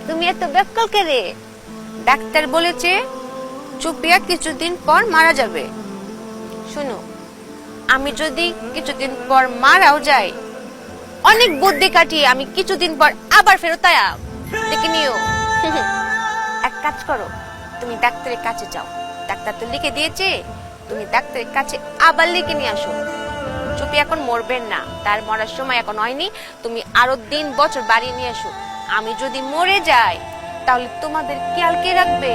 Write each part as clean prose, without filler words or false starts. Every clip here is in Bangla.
তুমি এত ব্যাকুল কে রে? ডাক্তার বলেছে চুপিয়া কিছুদিন পর মারা যাবে। শোনো, আমি যদি কিছুদিন পর মারাও যাই, অনেক বুদ্ধি কাটিয়ে আমি কিছুদিন পর আবার ফেরত আয়া দেখে নিও। এক কাজ করো, তুমি ডাক্তারের কাছে যাও, ডাক্তার তো লিখে দিয়েছে, তুমি ডাক্তারের কাছে আবার লিখে নিয়ে আসো। চুপি এখন মরবেন না, তার মরার সময় এখন হয়নি, তুমি আরো দিন বছর বাড়িয়ে নিয়ে আসো। আমি যদি মরে যাই তাহলে তোমাদের খেয়াল কে রাখবে?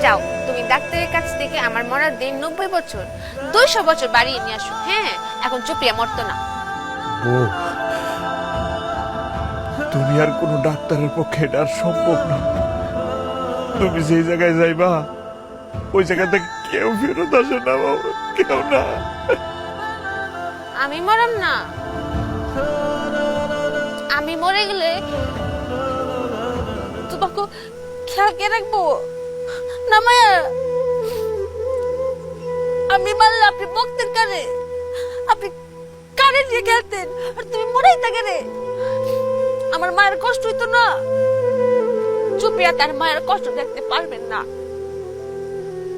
যাও, তুমি ডাক্তারের কাছ থেকে আমার মরার দিন 90 বছর 200 বছর বাড়িয়ে নিয়ে আসো। হ্যাঁ, এখন চুপিয়া মরতো না। ও, দুনিয়ার কোন ডাক্তারের পক্ষে এটা আর সম্ভব না। তুমি যেই জায়গায় যাইবা ওই জায়গাতে কেউ ফেরত আসে না বাবা, কেউ না। আমি মরম না, আমি মরে গেলে তোমাকে খেয়াল কে রাখবো না মায়া? আমি মারলে আপনি বকতেন কারে? আপনি কারে নিয়ে খেলতেন আর তুমি মরেই থাকে রে। আমার মায়ের কষ্ট হইতো না? চুপিয়া তার মায়ের কষ্ট দেখতে পারবেন না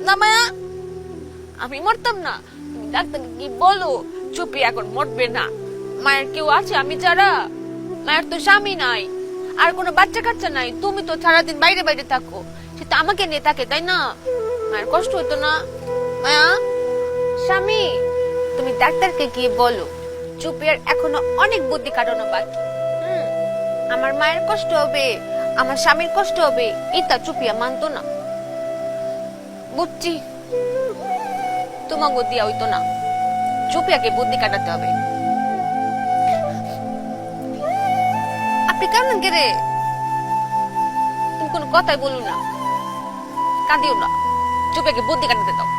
না মায়া? আমি মরতাম না, তুমি ডাক্তারকে কি বলো চুপি এখন মরবে না। মায়ের কেউ আছে আমি ছাড়া? মায়ের তো স্বামী নাই, আর কোনো বাচ্চা কাচ্চা নাই, তুমি তো সারাদিন বাইরে বাইরে থাকো, সে তো আমাকে নিয়ে থাকে, তাই না? মায়ের কষ্ট হতো না মায়া? স্বামী, তুমি ডাক্তারকে গিয়ে বলো চুপিয়ার এখনো অনেক বুদ্ধি কাটানো বাকি। আমার মায়ের কষ্ট হবে, আমার স্বামীর কষ্ট হবে, এটা চুপিয়া মানতো না। বুঝছি, তোমাকে দিয়া হইতো না, চুপিয়াকে বুদ্ধি কাটাতে হবে। আপনি কেমন রে? তুমি কোনো কথাই বলুন না, কাঁদিও না, চুপিয়াকে বুদ্ধি কাটাতে দাও।